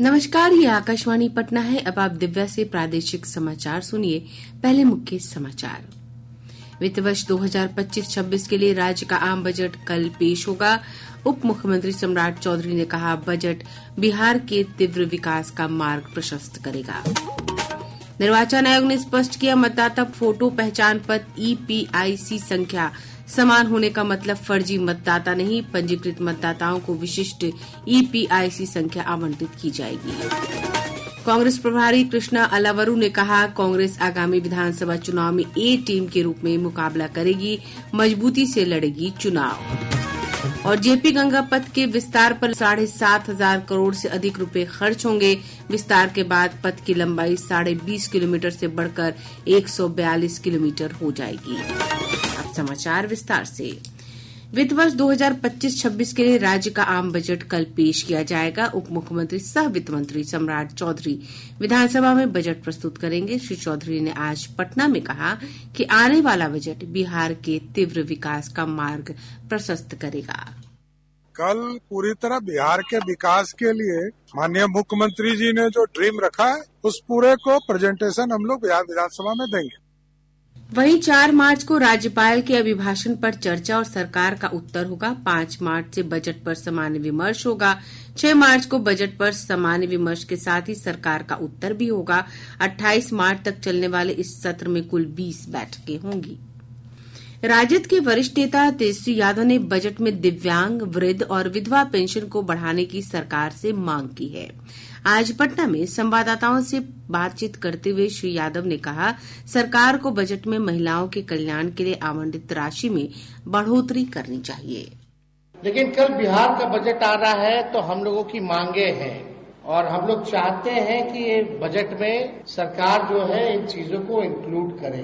नमस्कार, ये आकाशवाणी पटना है। अब आप दिव्या से प्रादेशिक समाचार सुनिए। पहले मुख्य समाचार। वित्त वर्ष 2025-26 के लिए राज्य का आम बजट कल पेश होगा। उप मुख्यमंत्री सम्राट चौधरी ने कहा, बजट बिहार के तीव्र विकास का मार्ग प्रशस्त करेगा। निर्वाचन आयोग ने स्पष्ट किया, मतदाता फोटो पहचान पत्र EPIC संख्या समान होने का मतलब फर्जी मतदाता नहीं। पंजीकृत मतदाताओं को विशिष्ट EPIC संख्या आवंटित की जाएगी। कांग्रेस प्रभारी कृष्णा अलावरू ने कहा, कांग्रेस आगामी विधानसभा चुनाव में ए टीम के रूप में मुकाबला करेगी, मजबूती से लड़ेगी चुनाव। और जेपी गंगा पथ के विस्तार पर 7,500 करोड़ से अधिक रुपए खर्च होंगे। विस्तार के बाद पथ की लंबाई 20.5 किलोमीटर से बढ़कर 142 किलोमीटर हो जाएगी। अब समाचार विस्तार से। वित्त वर्ष 2025-26 के लिए राज्य का आम बजट कल पेश किया जाएगा। उप मुख्यमंत्री सह वित्त मंत्री सम्राट चौधरी विधानसभा में बजट प्रस्तुत करेंगे। श्री चौधरी ने आज पटना में कहा कि आने वाला बजट बिहार के तीव्र विकास का मार्ग प्रशस्त करेगा। कल पूरी तरह बिहार के विकास के लिए माननीय मुख्यमंत्री जी ने जो ड्रीम रखा है, उस पूरे को प्रेजेंटेशन हम लोग बिहार विधानसभा में देंगे। वहीं 4 मार्च को राज्यपाल के अभिभाषण पर चर्चा और सरकार का उत्तर होगा। 5 मार्च से बजट पर सामान्य विमर्श होगा। 6 मार्च को बजट पर सामान्य विमर्श के साथ ही सरकार का उत्तर भी होगा। 28 मार्च तक चलने वाले इस सत्र में कुल 20 बैठकें होंगी। राजद के वरिष्ठ नेता तेजस्वी यादव ने बजट में दिव्यांग, वृद्ध और विधवा पेंशन को बढ़ाने की सरकार से मांग की है। आज पटना में संवाददाताओं से बातचीत करते हुए श्री यादव ने कहा, सरकार को बजट में महिलाओं के कल्याण के लिए आवंटित राशि में बढ़ोतरी करनी चाहिए। लेकिन कल बिहार का बजट आ रहा है तो हम लोगों की मांगे हैं और हम लोग चाहते हैं कि ये बजट में सरकार जो है इन चीजों को इंक्लूड करे।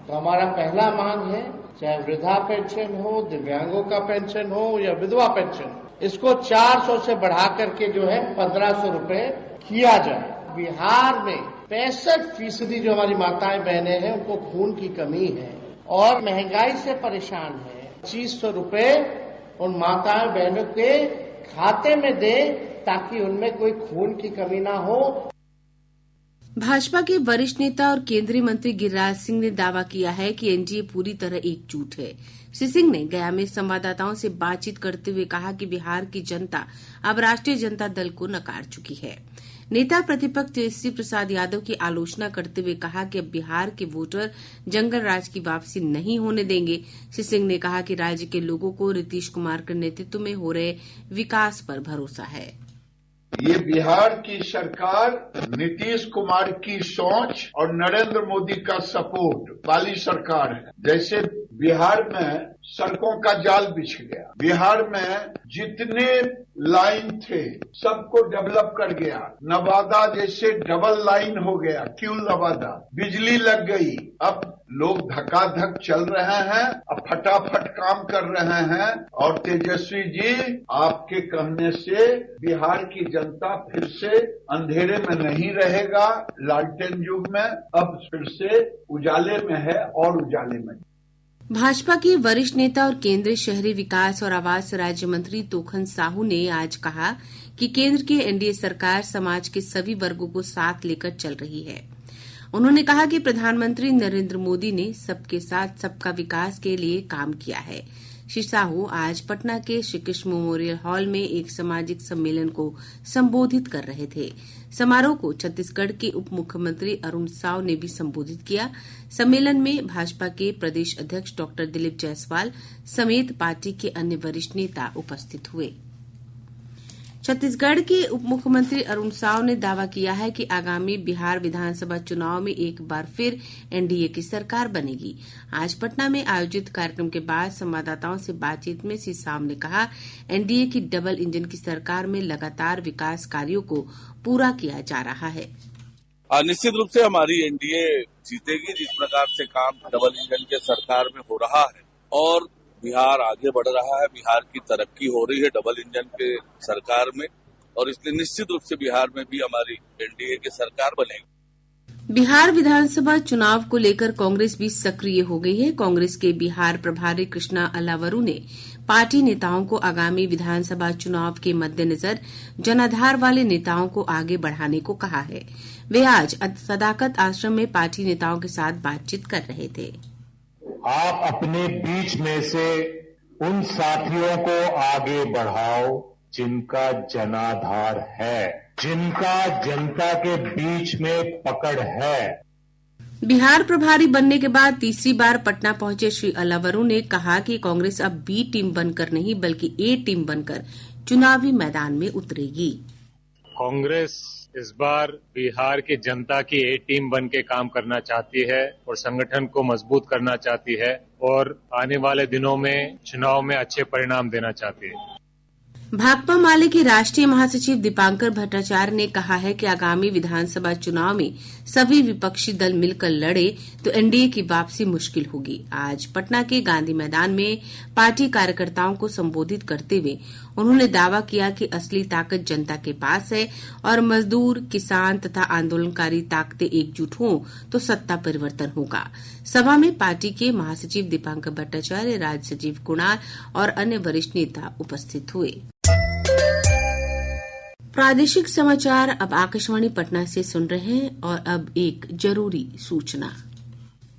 तो हमारा पहला मांग है, चाहे वृद्धा पेंशन हो, दिव्यांगों का पेंशन हो या विधवा पेंशन, इसको 400 से बढ़ा करके जो है 1500 रुपए किया जाए। बिहार में 65% जो हमारी माताएं बहनें हैं उनको खून की कमी है और महंगाई से परेशान है। 2500 रुपए उन माताएं बहनों के खाते में दे ताकि उनमें कोई खून की कमी ना हो। भाजपा के वरिष्ठ नेता और केंद्रीय मंत्री गिरिराज सिंह ने दावा किया है कि एनडीए पूरी तरह एकजुट है। श्री सिंह ने गया में संवाददाताओं से बातचीत करते हुए कहा कि बिहार की जनता अब राष्ट्रीय जनता दल को नकार चुकी है। नेता प्रतिपक्ष तेजस्वी प्रसाद यादव की आलोचना करते हुए कहा कि अब बिहार के वोटर जंगल राज की वापसी नहीं होने देंगे। श्री सिंह ने कहा कि राज्य के लोगों को नीतीश कुमार के नेतृत्व में हो रहे विकास पर भरोसा है। ये बिहार की सरकार नीतीश कुमार की सोच और नरेंद्र मोदी का सपोर्ट वाली सरकार है। जैसे बिहार में सड़कों का जाल बिछ गया, बिहार में जितने लाइन थे सबको डेवलप कर गया, नवादा जैसे डबल लाइन हो गया, क्यों नवादा, बिजली लग गई, अब लोग धकाधक चल रहे हैं, अब फटाफट काम कर रहे हैं। और तेजस्वी जी, आपके कहने से बिहार की जनता फिर से अंधेरे में नहीं रहेगा, लालटेन युग में अब फिर से उजाले में है और उजाले में। भाजपा के वरिष्ठ नेता और केंद्रीय शहरी विकास और आवास राज्य मंत्री तोखन साहू ने आज कहा कि केंद्र की एनडीए सरकार समाज के सभी वर्गों को साथ लेकर चल रही है। उन्होंने कहा कि प्रधानमंत्री नरेंद्र मोदी ने सबके साथ सबका विकास के लिए काम किया है। श्री साहू आज पटना के श्री कृष्ण मेमोरियल हॉल में एक सामाजिक सम्मेलन को संबोधित कर रहे थे। समारोह को छत्तीसगढ़ के उप मुख्यमंत्री अरुण साव ने भी संबोधित किया। सम्मेलन में भाजपा के प्रदेश अध्यक्ष डॉक्टर दिलीप जायसवाल समेत पार्टी के अन्य वरिष्ठ नेता उपस्थित हुए। छत्तीसगढ़ के उप मुख्यमंत्री अरुण साव ने दावा किया है कि आगामी बिहार विधानसभा चुनाव में एक बार फिर एनडीए की सरकार बनेगी। आज पटना में आयोजित कार्यक्रम के बाद संवाददाताओं से बातचीत में श्री साव ने कहा, एनडीए की डबल इंजन की सरकार में लगातार विकास कार्यों को पूरा किया जा रहा है। निश्चित रूप से हमारी एनडीए जीतेगी, जिस प्रकार से काम डबल इंजन के सरकार में हो रहा है और बिहार आगे बढ़ रहा है, बिहार की तरक्की हो रही है डबल इंजन के सरकार में, और इसलिए निश्चित रूप से बिहार में भी हमारी एनडीए की सरकार बनेगी। बिहार विधानसभा चुनाव को लेकर कांग्रेस भी सक्रिय हो गई है। कांग्रेस के बिहार प्रभारी कृष्णा अलावरू ने पार्टी नेताओं को आगामी विधानसभा चुनाव के मद्देनजर जनाधार वाले नेताओं को आगे बढ़ाने को कहा है। वे आज सदाकत आश्रम में पार्टी नेताओं के साथ बातचीत कर रहे थे। आप अपने बीच में से उन साथियों को आगे बढ़ाओ जिनका जनाधार है, जिनका जनता के बीच में पकड़ है। बिहार प्रभारी बनने के बाद तीसरी बार पटना पहुंचे श्री अलावरू ने कहा कि कांग्रेस अब बी टीम बनकर नहीं बल्कि ए टीम बनकर चुनावी मैदान में उतरेगी। कांग्रेस इस बार बिहार की जनता की ए टीम बन के काम करना चाहती है और संगठन को मजबूत करना चाहती है और आने वाले दिनों में चुनाव में अच्छे परिणाम देना चाहती है। भाकपा माले के राष्ट्रीय महासचिव दीपांकर भट्टाचार्य ने कहा है कि आगामी विधानसभा चुनाव में सभी विपक्षी दल मिलकर लड़े तो एनडीए की वापसी मुश्किल होगी। आज पटना के गांधी मैदान में पार्टी कार्यकर्ताओं को संबोधित करते हुए उन्होंने दावा किया कि असली ताकत जनता के पास है और मजदूर, किसान तथा आंदोलनकारी ताकतें एकजुट हों तो सत्ता परिवर्तन होगा। सभा में पार्टी के महासचिव दीपांकर भट्टाचार्य, राज्य सचिव कुणाल और अन्य वरिष्ठ नेता उपस्थित हुए। प्रादेशिक समाचार अब आकाशवाणी पटना से सुन रहे हैं और अब एक जरूरी सूचना।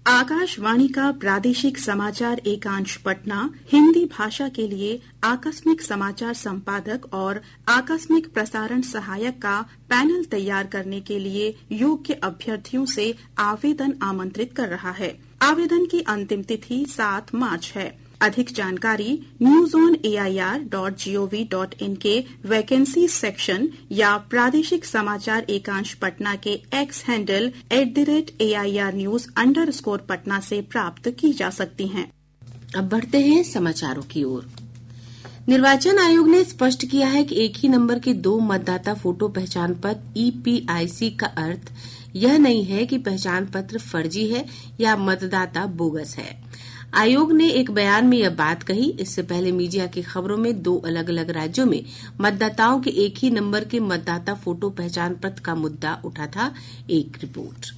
आकाशवाणी का प्रादेशिक समाचार एकांश पटना हिंदी भाषा के लिए आकस्मिक समाचार संपादक और आकस्मिक प्रसारण सहायक का पैनल तैयार करने के लिए योग्य अभ्यर्थियों से आवेदन आमंत्रित कर रहा है। आवेदन की अंतिम तिथि 7 मार्च है। अधिक जानकारी newsonair.gov.in के वैकेंसी सेक्शन या प्रादेशिक समाचार एकांश पटना के एक्स हैंडल @AIRnews_पटना से प्राप्त की जा सकती हैं। अब बढ़ते हैं समाचारों की ओर। निर्वाचन आयोग ने स्पष्ट किया है कि एक ही नंबर के 2 मतदाता फोटो पहचान पत्र EPIC का अर्थ यह नहीं है कि पहचान पत्र फर्जी है या मतदाता बोगस है। आयोग ने एक बयान में यह बात कही। इससे पहले मीडिया की खबरों में 2 अलग-अलग राज्यों में मतदाताओं के एक ही नंबर के मतदाता फोटो पहचान पत्र का मुद्दा उठा था। एक रिपोर्ट।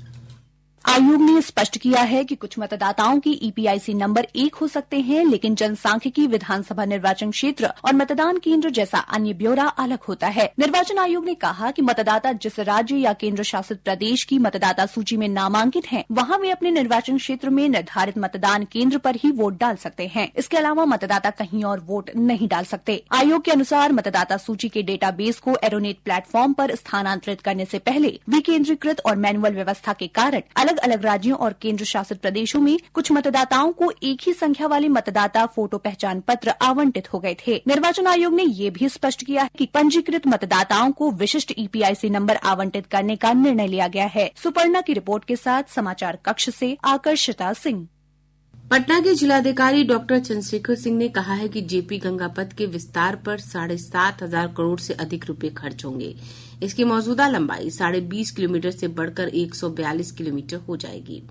आयोग ने स्पष्ट किया है कि कुछ मतदाताओं की EPIC नंबर एक हो सकते हैं, लेकिन जनसांख्यिकी, विधानसभा निर्वाचन क्षेत्र और मतदान केंद्र जैसा अन्य ब्यौरा अलग होता है। निर्वाचन आयोग ने कहा कि मतदाता जिस राज्य या केंद्र शासित प्रदेश की मतदाता सूची में नामांकित हैं, वहां वे अपने निर्वाचन क्षेत्र में निर्धारित मतदान केंद्र पर ही वोट डाल सकते हैं। इसके अलावा मतदाता कहीं और वोट नहीं डाल सकते। आयोग के अनुसार मतदाता सूची के डेटाबेस को एरोनेट प्लेटफॉर्म पर स्थानांतरित करने से पहले विकेंद्रीकृत और मैनुअल व्यवस्था के कारण अलग राज्यों और केंद्र शासित प्रदेशों में कुछ मतदाताओं को एक ही संख्या वाले मतदाता फोटो पहचान पत्र आवंटित हो गए थे। निर्वाचन आयोग ने ये भी स्पष्ट किया है कि पंजीकृत मतदाताओं को विशिष्ट EPIC नंबर आवंटित करने का निर्णय लिया गया है। सुपर्णा की रिपोर्ट के साथ समाचार कक्ष से आकर्षिता सिंह। पटना के जिलाधिकारी डॉक्टर चंद्रशेखर सिंह ने कहा है कि जेपी गंगा पथ के विस्तार पर 7,500 करोड़ से अधिक रुपए खर्च होंगे। इसकी मौजूदा लंबाई 20.5 किलोमीटर से बढ़कर 142 किलोमीटर हो जाएगी।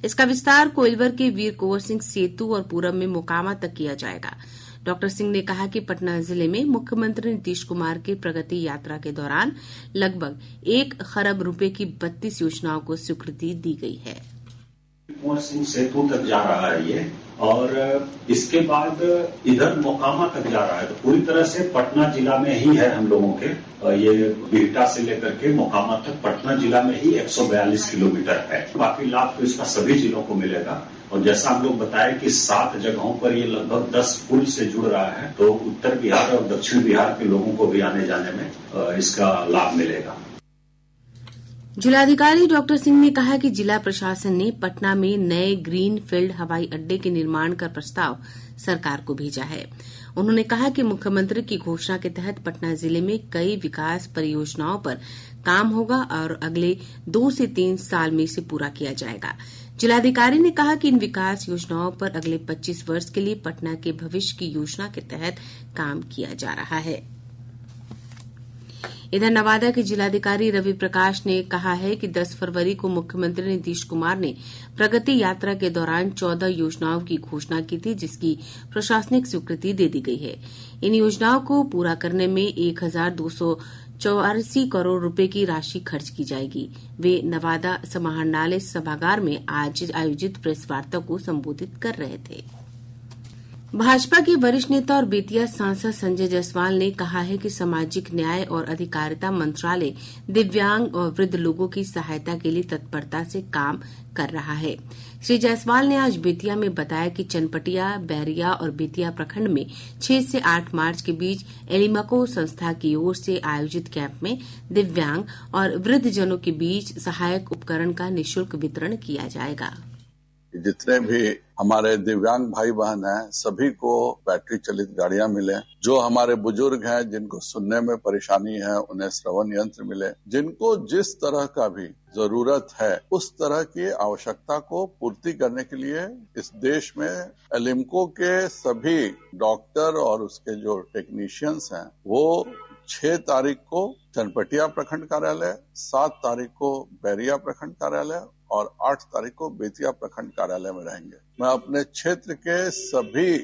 इसका विस्तार कोइलवर के वीर कुंवर सिंह सेतु और पूरब में मोकामा तक किया जाएगा। डॉक्टर सिंह ने कहा कि पटना जिले में मुख्यमंत्री नीतीश कुमार के प्रगति यात्रा के दौरान लगभग 1 खरब रुपए की 32 योजनाओं को स्वीकृति दी गई है। कुंवर सिंह सेतु तक जा रहा है ये, और इसके बाद इधर मोकामा तक जा रहा है। तो पूरी तरह से पटना जिला में ही है हम लोगों के। ये बिहटा से लेकर के मोकामा तक पटना जिला में ही 142 किलोमीटर है। बाकी लाभ तो इसका सभी जिलों को मिलेगा। और जैसा हम लोग बताए कि 7 जगहों पर ये लगभग 10 पुल से जुड़ रहा है, तो उत्तर बिहार और दक्षिण बिहार के लोगों को भी आने जाने में इसका लाभ मिलेगा। जिलाधिकारी डॉक्टर सिंह ने कहा कि जिला प्रशासन ने पटना में नए ग्रीन फील्ड हवाई अड्डे के निर्माण का प्रस्ताव सरकार को भेजा है। उन्होंने कहा कि मुख्यमंत्री की घोषणा के तहत पटना जिले में कई विकास परियोजनाओं पर काम होगा और अगले 2 से 3 साल में इसे पूरा किया जाएगा। जिलाधिकारी ने कहा कि इन विकास योजनाओं पर अगले 25 वर्ष के लिए पटना के भविष्य की योजना के तहत काम किया जा रहा है। इधर नवादा के जिलाधिकारी रवि प्रकाश ने कहा है कि 10 फरवरी को मुख्यमंत्री नीतीश कुमार ने प्रगति यात्रा के दौरान 14 योजनाओं की घोषणा की थी, जिसकी प्रशासनिक स्वीकृति दे दी गई है। इन योजनाओं को पूरा करने में 1,200 84 करोड़ रुपए की राशि खर्च की जाएगी। वे नवादा समाहरणालय सभागार में आज आयोजित प्रेस वार्ता को संबोधित कर रहे थे। भाजपा के वरिष्ठ नेता और बेतिया सांसद संजय जायसवाल ने कहा है कि सामाजिक न्याय और अधिकारिता मंत्रालय दिव्यांग और वृद्ध लोगों की सहायता के लिए तत्परता से काम कर रहा है। श्री जायसवाल ने आज बेतिया में बताया कि चनपटिया, बैरिया और बेतिया प्रखंड में 6 से 8 मार्च के बीच एलिमाको संस्था की ओर से आयोजित कैंप में दिव्यांग और वृद्ध जनों के बीच सहायक उपकरण का निःशुल्क वितरण किया जाएगा। जितने भी हमारे दिव्यांग भाई बहन हैं, सभी को बैटरी चलित गाड़ियां मिले। जो हमारे बुजुर्ग हैं, जिनको सुनने में परेशानी है, उन्हें श्रवण यंत्र मिले। जिनको जिस तरह का भी जरूरत है, उस तरह की आवश्यकता को पूर्ति करने के लिए इस देश में एलिम्को के सभी डॉक्टर और उसके जो टेक्नीशियंस हैं, वो 6 तारीख को चनपटिया प्रखंड कार्यालय, 7 तारीख को बैरिया प्रखंड कार्यालय और 8 तारीख को बेतिया प्रखंड कार्यालय में रहेंगे। मैं अपने क्षेत्र के सभी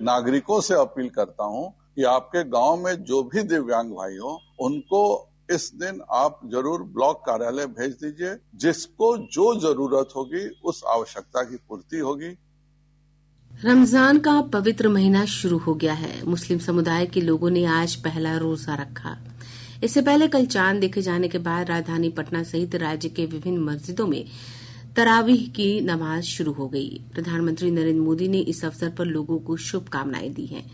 नागरिकों से अपील करता हूं कि आपके गांव में जो भी दिव्यांग भाई हो, उनको इस दिन आप जरूर ब्लॉक कार्यालय भेज दीजिए। जिसको जो जरूरत होगी, उस आवश्यकता की पूर्ति होगी। रमजान का पवित्र महीना शुरू हो गया है। मुस्लिम समुदाय के लोगों ने आज पहला रोजा रखा। इससे पहले कल चांद देखे जाने के बाद राजधानी पटना सहित राज्य के विभिन्न मस्जिदों में तरावीह की नमाज शुरू हो गई। प्रधानमंत्री नरेंद्र मोदी ने इस अवसर पर लोगों को शुभकामनाएं दी हैं।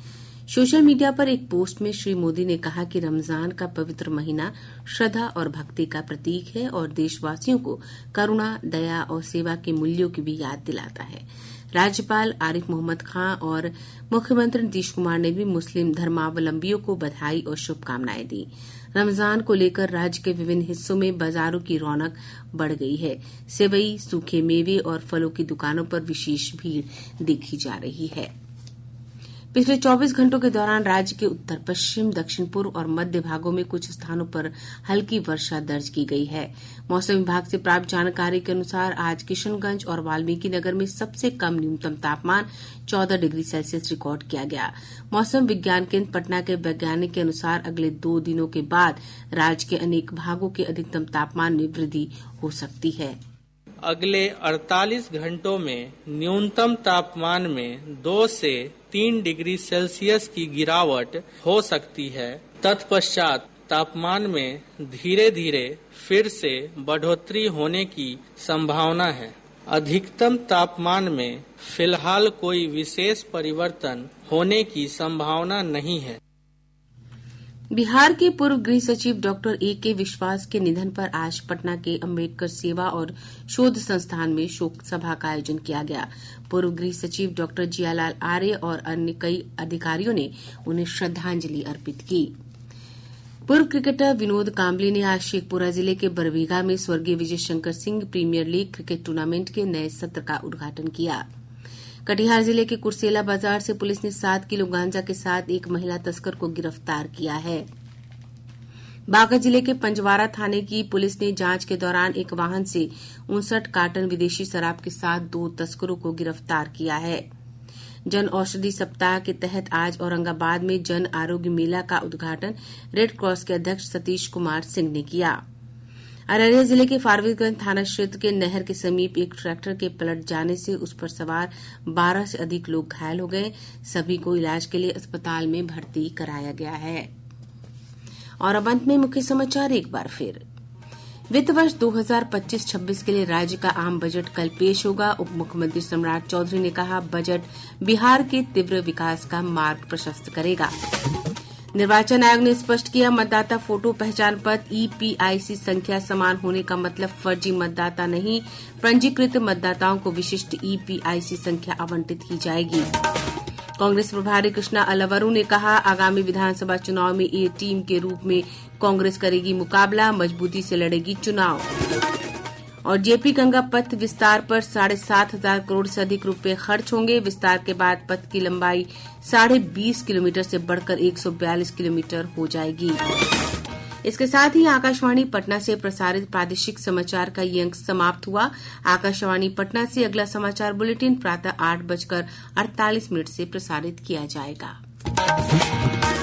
सोशल मीडिया पर एक पोस्ट में श्री मोदी ने कहा कि रमजान का पवित्र महीना श्रद्धा और भक्ति का प्रतीक है और देशवासियों को करुणा, दया और सेवा के मूल्यों की भी याद दिलाता है। राज्यपाल आरिफ मोहम्मद खान और मुख्यमंत्री नीतीश कुमार ने भी मुस्लिम धर्मावलंबियों को बधाई और शुभकामनाएं दी। रमजान को लेकर राज्य के विभिन्न हिस्सों में बाजारों की रौनक बढ़ गई है। सेवई, सूखे मेवे और फलों की दुकानों पर विशेष भीड़ देखी जा रही है। पिछले 24 घंटों के दौरान राज्य के उत्तर पश्चिम, दक्षिण पूर्व और मध्य भागों में कुछ स्थानों पर हल्की वर्षा दर्ज की गई है। मौसम विभाग से प्राप्त जानकारी के अनुसार आज किशनगंज और वाल्मीकि नगर में सबसे कम न्यूनतम तापमान 14 डिग्री सेल्सियस रिकॉर्ड किया गया। मौसम विज्ञान केंद्र पटना के वैज्ञानिक के अनुसार अगले 2 दिनों के बाद राज्य के अनेक भागों के अधिकतम तापमान में वृद्धि हो सकती है। अगले 48 घंटों में न्यूनतम तापमान में 2 से 3 डिग्री सेल्सियस की गिरावट हो सकती है। तत्पश्चात तापमान में धीरे धीरे फिर से बढ़ोतरी होने की संभावना है। अधिकतम तापमान में फिलहाल कोई विशेष परिवर्तन होने की संभावना नहीं है। बिहार के पूर्व गृह सचिव डॉक्टर ए.के. विश्वास के निधन पर आज पटना के अम्बेडकर सेवा और शोध संस्थान में शोक सभा का आयोजन किया गया। पूर्व गृह सचिव डॉक्टर जियालाल आर्य और अन्य कई अधिकारियों ने उन्हें श्रद्धांजलि अर्पित की। पूर्व क्रिकेटर विनोद कांबली ने आज शेखपुरा जिले के बरबीघा में स्वर्गीय Vijay Shankar Singh premier league cricket tournament के नए सत्र का उद्घाटन किया। कटिहार जिले के कुर्सेला बाजार से पुलिस ने 7 किलो गांजा के साथ एक महिला तस्कर को गिरफ्तार किया है। बांका जिले के पंजवारा थाने की पुलिस ने जांच के दौरान एक वाहन से 59 कार्टन विदेशी शराब के साथ 2 तस्करों को गिरफ्तार किया है। जन औषधि सप्ताह के तहत आज औरंगाबाद में जन आरोग्य मेला का उद्घाटन रेड क्रॉस के अध्यक्ष सतीश कुमार सिंह ने किया। अररिया जिले के फारबिसगंज थाना क्षेत्र के नहर के समीप एक ट्रैक्टर के पलट जाने से उस पर सवार 12 से अधिक लोग घायल हो गए। सभी को इलाज के लिए अस्पताल में भर्ती कराया गया है। और अब अंत में मुख्य समाचार एक बार फिर। वित्त वर्ष 2025-26 के लिए राज्य का आम बजट कल पेश होगा। उप मुख्यमंत्री सम्राट चौधरी ने कहा, बजट बिहार के तीव्र विकास का मार्ग प्रशस्त करेगा। निर्वाचन आयोग ने स्पष्ट किया, मतदाता फोटो पहचान पत्र EPIC संख्या समान होने का मतलब फर्जी मतदाता नहीं। पंजीकृत मतदाताओं को विशिष्ट EPIC संख्या आवंटित की जाएगी। कांग्रेस प्रभारी कृष्णा अलवरू ने कहा, आगामी विधानसभा चुनाव में ए टीम के रूप में कांग्रेस करेगी मुकाबला, मजबूती से लड़ेगी चुनाव। और जेपी गंगा पथ विस्तार पर 7,500 करोड़ से अधिक रुपए खर्च होंगे। विस्तार के बाद पथ की लंबाई 20.5 किलोमीटर से बढ़कर 142 किलोमीटर हो जाएगी। इसके साथ ही आकाशवाणी पटना से प्रसारित प्रादेशिक समाचार का ये अंक समाप्त हुआ। आकाशवाणी पटना से अगला समाचार बुलेटिन प्रातः 8:48 से प्रसारित किया जाएगा।